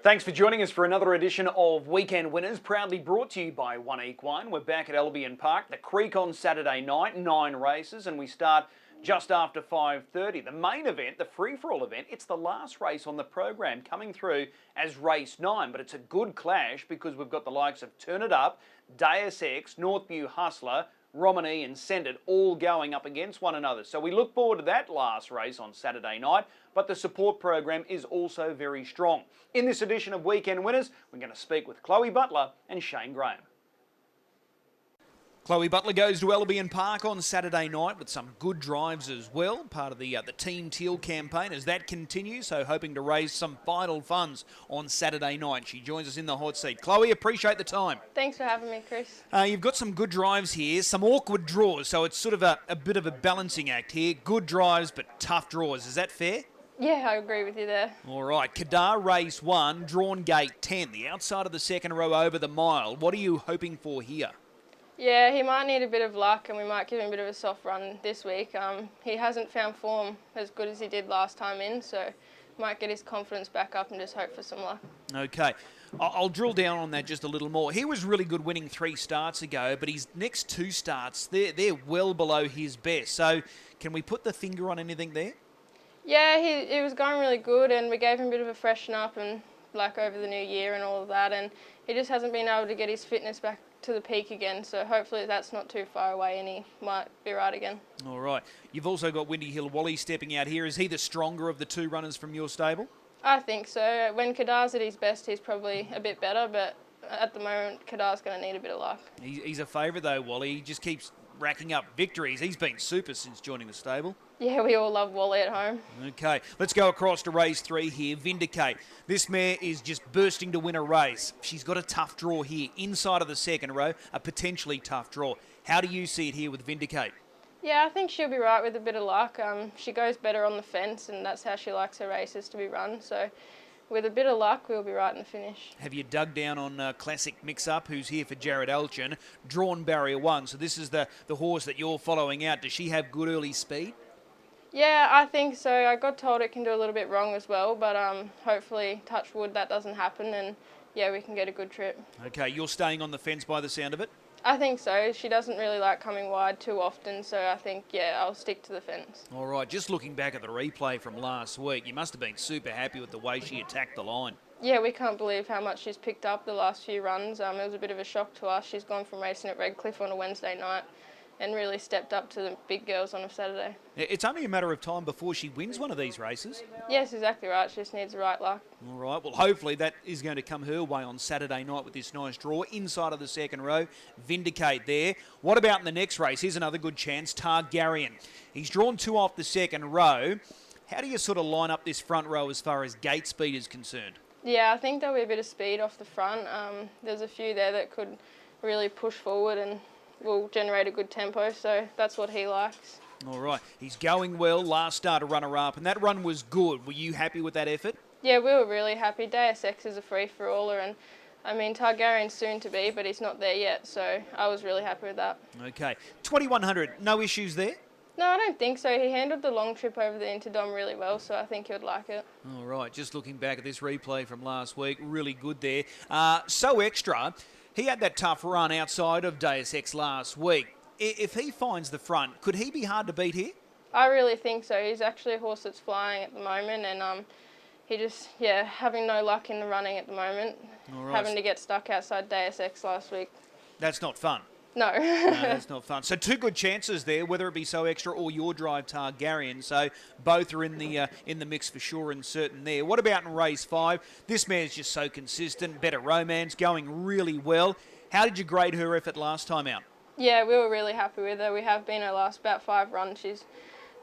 Thanks for joining us for another edition of Weekend Winners, proudly brought to you by 1Equine. We're back at Albion Park, the Creek on Saturday night, 9 races, and we start just after 5:30. The main event, the free-for-all event, it's the last race on the program, coming through as race 9, but it's a good clash because we've got the likes of Turn It Up, Deus Ex, Northview Hustler, Romani and Send It all going up against one another. So we look forward to that last race on Saturday night, but the support program is also very strong. In this edition of Weekend Winners, we're going to speak with Chloe Butler and Shane Graham. Chloe Butler goes to Albion Park on Saturday night with some good drives as well, part of the Team Teal campaign as that continues, so hoping to raise some vital funds on Saturday night. She joins us in the hot seat. Chloe, appreciate the time. Thanks for having me, Chris. You've got some good drives here, some awkward draws, so it's sort of a bit of a balancing act here. Good drives, but tough draws. Is that fair? Yeah, I agree with you there. All right, Kadar race 1, drawn gate 10, the outside of the second row over the mile. What are you hoping for here? Yeah, he might need a bit of luck and we might give him a bit of a soft run this week. He hasn't found form as good as he did last time in, so might get his confidence back up and just hope for some luck. Okay, I'll drill down on that just a little more. He was really good winning 3 starts ago, but his next 2 starts, they're well below his best. So can we put the finger on anything there? Yeah, he was going really good and we gave him a bit of a freshen up and like over the new year and all of that, and he just hasn't been able to get his fitness back to the peak again, so hopefully that's not too far away and he might be right again. All right. You've also got Windy Hill Wally stepping out here. Is he the stronger of the 2 runners from your stable? I think so. When Kadar's at his best, he's probably a bit better, but at the moment, Kadar's going to need a bit of luck. He's a favourite though, Wally. He just keeps racking up victories. He's been super since joining the stable. Yeah, we all love Wally at home. Okay, let's go across to race 3 here. Vindicate. This mare is just bursting to win a race. She's got a tough draw here, inside of the second row, a potentially tough draw. How do you see it here with Vindicate? Yeah, I think she'll be right with a bit of luck. She goes better on the fence and that's how she likes her races to be run. So with a bit of luck, we'll be right in the finish. Have you dug down on Classic Mix-Up, who's here for Jared Elchin, drawn barrier 1? So this is the horse that you're following out. Does she have good early speed? Yeah, I think so. I got told it can do a little bit wrong as well, but hopefully, touch wood, that doesn't happen and yeah, we can get a good trip. Okay, you're staying on the fence by the sound of it? I think so. She doesn't really like coming wide too often, so I think, yeah, I'll stick to the fence. All right, just looking back at the replay from last week, you must have been super happy with the way she attacked the line. Yeah, we can't believe how much she's picked up the last few runs. It was a bit of a shock to us. She's gone from racing at Redcliffe on a Wednesday night and really stepped up to the big girls on a Saturday. It's only a matter of time before she wins one of these races. Yes, exactly right. She just needs the right luck. All right, well, hopefully that is going to come her way on Saturday night with this nice draw inside of the second row. Vindicate there. What about in the next race? Here's another good chance, Targaryen. He's drawn 2 off the second row. How do you sort of line up this front row as far as gate speed is concerned? Yeah, I think there'll be a bit of speed off the front. There's a few there that could really push forward and will generate a good tempo, so that's what he likes. All right, he's going well, last starter runner-up, and that run was good. Were you happy with that effort? Yeah, we were really happy. Deus Ex is a free-for-aller, and I mean, Targaryen's soon to be, but he's not there yet, so I was really happy with that. Okay, 2100, no issues there? No, I don't think so. He handled the long trip over the Interdom really well, so I think he would like it. All right, just looking back at this replay from last week, really good there. So Extra, he had that tough run outside of Deus Ex last week. If he finds the front, could he be hard to beat here? I really think so. He's actually a horse that's flying at the moment, and he just, yeah, having no luck in the running at the moment, having to get stuck outside Deus Ex last week. That's not fun. No. No, that's not fun. So 2 good chances there, whether it be So Extra or your drive Targaryen. So both are in the mix for sure and certain there. What about in race 5? This mare's just so consistent, better romance, going really well. How did you grade her effort last time out? Yeah, we were really happy with her. We have been her last about 5 runs. She's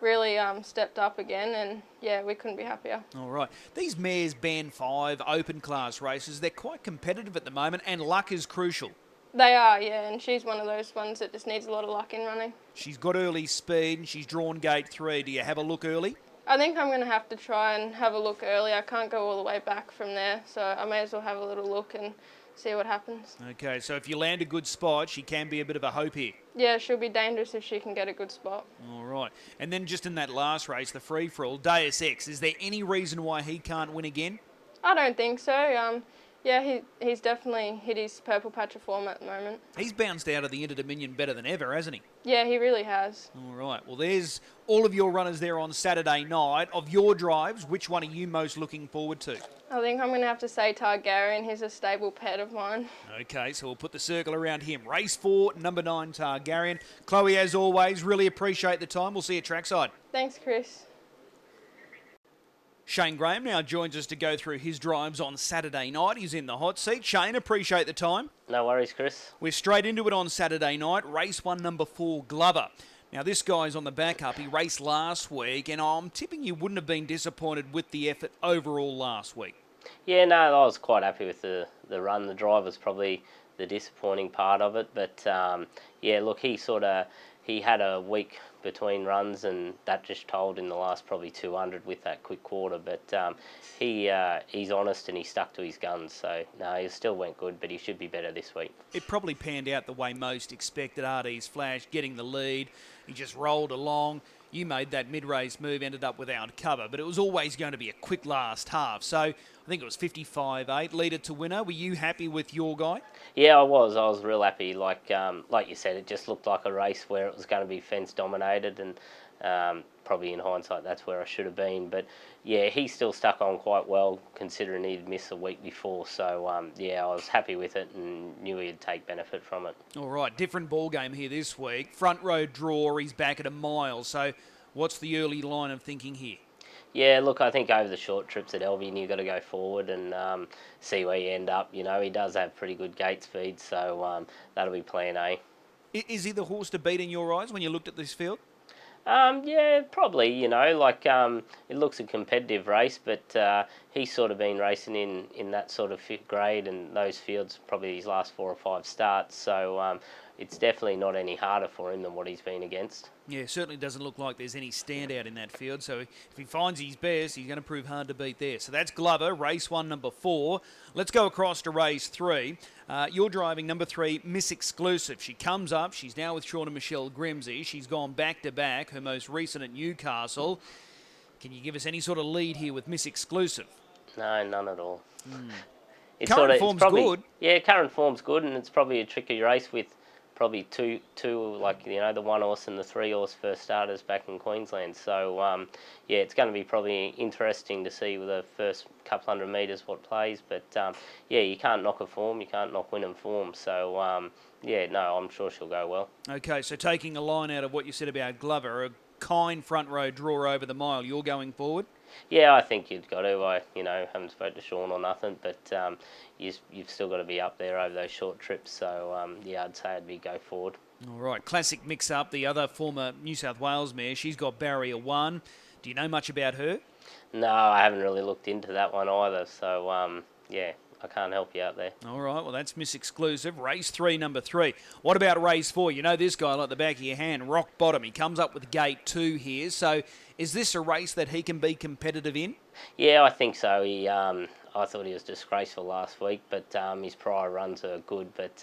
really stepped up again, and yeah, we couldn't be happier. All right. These mares Band 5 open class races, they're quite competitive at the moment, and luck is crucial. They are, yeah, and she's one of those ones that just needs a lot of luck in running. She's got early speed and she's drawn gate 3. Do you have a look early? I think I'm going to have to try and have a look early. I can't go all the way back from there, so I may as well have a little look and see what happens. Okay, so if you land a good spot, she can be a bit of a hope here. Yeah, she'll be dangerous if she can get a good spot. All right. And then just in that last race, the free-for-all, Deus Ex, is there any reason why he can't win again? I don't think so. Yeah, he's definitely hit his purple patch of form at the moment. He's bounced out of the Inter-Dominion better than ever, hasn't he? Yeah, he really has. All right. Well, there's all of your runners there on Saturday night. Of your drives, which one are you most looking forward to? I think I'm going to have to say Targaryen. He's a stable pet of mine. Okay, so we'll put the circle around him. Race 4, number 9, Targaryen. Chloe, as always, really appreciate the time. We'll see you trackside. Thanks, Chris. Shane Graham now joins us to go through his drives on Saturday night. He's in the hot seat. Shane, appreciate the time. No worries, Chris. We're straight into it on Saturday night. Race 1, number 4, Glover. Now, this guy's on the back up. He raced last week, and I'm tipping you wouldn't have been disappointed with the effort overall last week. Yeah, no, I was quite happy with the run. The drive was probably the disappointing part of it. But, yeah, look, he had a week between runs, and that just told in the last probably 200 with that quick quarter. But he's honest and he stuck to his guns. So, no, he still went good, but he should be better this week. It probably panned out the way most expected. RD's Flash getting the lead. He just rolled along. You made that mid-race move, ended up without cover, but it was always going to be a quick last half. So I think it was 55-8, leader to winner. Were you happy with your guy? Yeah, I was. I was real happy. Like you said, it just looked like a race where it was going to be fence dominated, and probably in hindsight, that's where I should have been. But yeah, he still stuck on quite well, considering he'd missed a week before. So yeah, I was happy with it and knew he'd take benefit from it. All right, different ball game here this week. Front row draw, he's back at a mile. So what's the early line of thinking here? Yeah, look, I think over the short trips at Albion, you've got to go forward and see where you end up. You know, he does have pretty good gate speed, so that'll be plan A. Is he the horse to beat in your eyes when you looked at this field? Yeah, probably, you know, like it looks a competitive race, but he's sort of been racing in that sort of grade and those fields probably his last 4 or 5 starts, so it's definitely not any harder for him than what he's been against. Yeah, certainly doesn't look like there's any standout in that field, so if he finds his best, he's going to prove hard to beat there. So that's Glover, race 1, number 4. Let's go across to race 3. You're driving number 3, Miss Exclusive. She comes up. She's now with Shauna Michelle Grimsey. She's gone back-to-back, her most recent at Newcastle. Can you give us any sort of lead here with Miss Exclusive? No, none at all. Current form's good. Yeah, current form's good, and it's probably a tricky race with probably two, like, you know, the 1 horse and the 3 horse first starters back in Queensland. So, yeah, it's going to be probably interesting to see with the first couple hundred metres what plays. But, yeah, you can't knock a form, you can't knock winning form. So, yeah, no, I'm sure she'll go well. Okay, so taking a line out of what you said about Glover, a kind front row draw over the mile, you're going forward? Yeah, I think you've got to. I, you know, haven't spoken to Sean or nothing, but you've still got to be up there over those short trips. So, yeah, I'd say I'd be go forward. All right, classic mix-up, the other former New South Wales mare. She's got barrier 1. Do you know much about her? No, I haven't really looked into that one either. So, yeah, I can't help you out there. All right, well, that's Miss Exclusive. Race 3, number 3. What about race 4? You know this guy like the back of your hand, Rock Bottom. He comes up with gate 2 here. So is this a race that he can be competitive in? Yeah, I think so. I thought he was disgraceful last week, but his prior runs are good. But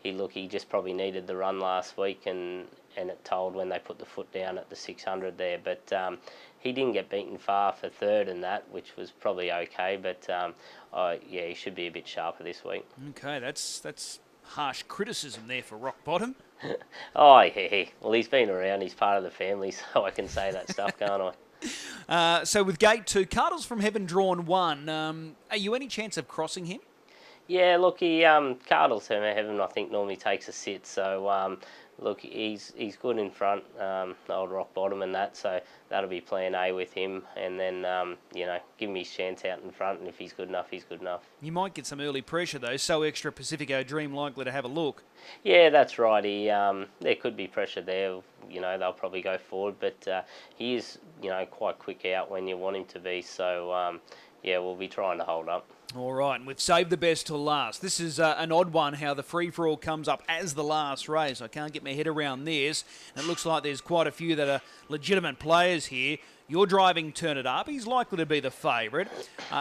he just probably needed the run last week, and it told when they put the foot down at the 600 there. But he didn't get beaten far for third in that, which was probably okay. But yeah, he should be a bit sharper this week. Okay, that's harsh criticism there for Rock Bottom. Oh, yeah. Well, he's been around. He's part of the family, so I can say that stuff, can't I? So with gate 2, Cardles from Heaven drawn 1. Are you any chance of crossing him? Yeah, look, Cardles from Heaven, I think, normally takes a sit. So, look, he's good in front, old Rock Bottom and that. So that'll be plan A with him. And then, you know, give him his chance out in front. And if he's good enough, he's good enough. You might get some early pressure, though. So Extra Pacifico Dream likely to have a look. Yeah, that's right. There could be pressure there. You know, they'll probably go forward. But he is, you know, quite quick out when you want him to be. So, yeah, we'll be trying to hold up. All right, and we've saved the best till last. This is an odd one, how the free-for-all comes up as the last race. I can't get my head around this. And it looks like there's quite a few that are legitimate players here. You're driving Turn It Up. He's likely to be the favourite.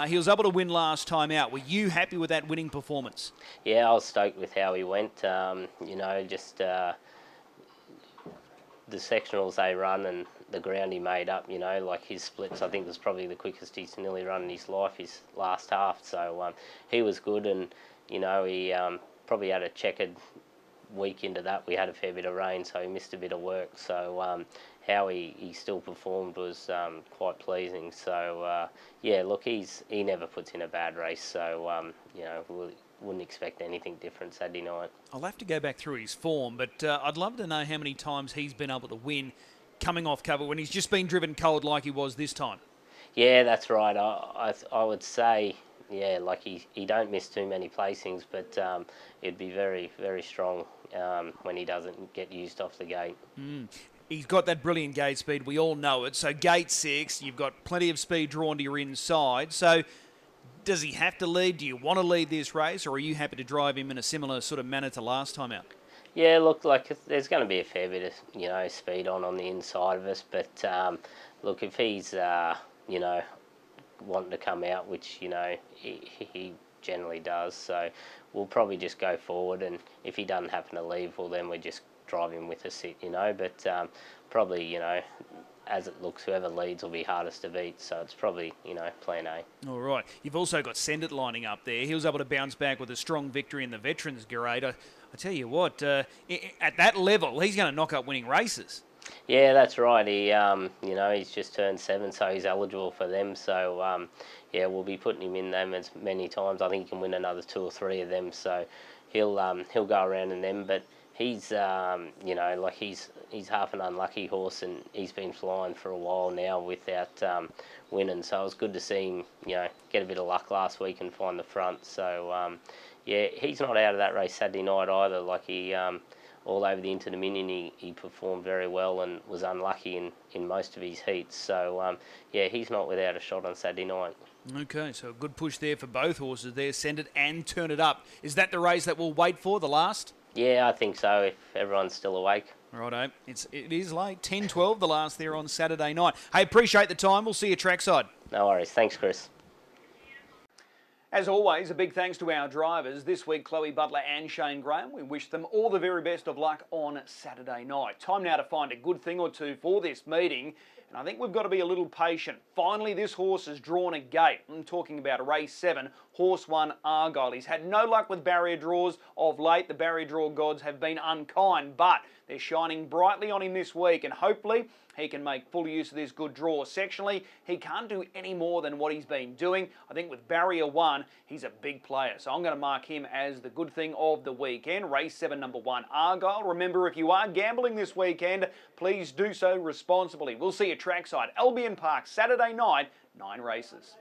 He was able to win last time out. Were you happy with that winning performance? Yeah, I was stoked with how he went. You know, just the sectionals they run, and the ground he made up, you know, like his splits, I think was probably the quickest he's nearly run in his life, his last half. So he was good, and, you know, he probably had a checkered week into that. We had a fair bit of rain, so he missed a bit of work. So how he still performed was quite pleasing. So yeah, look, he never puts in a bad race. So you know, wouldn't expect anything different Saturday night. I'll have to go back through his form, but I'd love to know how many times he's been able to win coming off cover when he's just been driven cold like he was this time. Yeah, that's right. I would say, yeah, like he don't miss too many placings, but it'd be very, very strong when he doesn't get used off the gate. He's got that brilliant gate speed. We all know it. So gate 6, you've got plenty of speed drawn to your inside. So does he have to lead? Do you want to lead this race, or are you happy to drive him in a similar sort of manner to last time out? Yeah, look, like there's going to be a fair bit of, you know, speed on the inside of us. But look, if he's you know, wanting to come out, which, you know, he generally does, so we'll probably just go forward, and if he doesn't happen to leave, well, then we just drive him with a sit, you know. But probably, you know, as it looks, whoever leads will be hardest to beat, so it's probably, you know, plan A. All right. You've also got Send It lining up there. He was able to bounce back with a strong victory in the Veterans Grade. I tell you what, at that level, he's going to knock up winning races. Yeah, that's right. He, you know, he's just turned 7, so he's eligible for them. So, yeah, we'll be putting him in them as many times. I think he can win another 2 or 3 of them. So he'll go around in them. But he's, you know, like he's half an unlucky horse, and he's been flying for a while now without winning. So it was good to see him, you know, get a bit of luck last week and find the front. So, yeah, he's not out of that race Saturday night either. Like he, all over the Inter-Dominion, he performed very well and was unlucky in most of his heats. So, yeah, he's not without a shot on Saturday night. Okay, so a good push there for both horses there, Send It and Turn It Up. Is that the race that we'll wait for, the last? Yeah, I think so, if everyone's still awake. Righto. It is late. 10:12 the last there on Saturday night. Hey, appreciate the time. We'll see you trackside. No worries. Thanks, Chris. As always, a big thanks to our drivers. This week, Chloe Butler and Shane Graham. We wish them all the very best of luck on Saturday night. Time now to find a good thing or two for this meeting. And I think we've got to be a little patient. Finally, this horse has drawn a gate. I'm talking about race 7, horse 1, Argyle. He's had no luck with barrier draws of late. The barrier draw gods have been unkind, but they're shining brightly on him this week, and hopefully he can make full use of this good draw. Sectionally, he can't do any more than what he's been doing. I think with barrier 1, he's a big player. So I'm going to mark him as the good thing of the weekend. Race 7, number 1, Argyle. Remember, if you are gambling this weekend, please do so responsibly. We'll see you trackside, Albion Park, Saturday night, 9 races.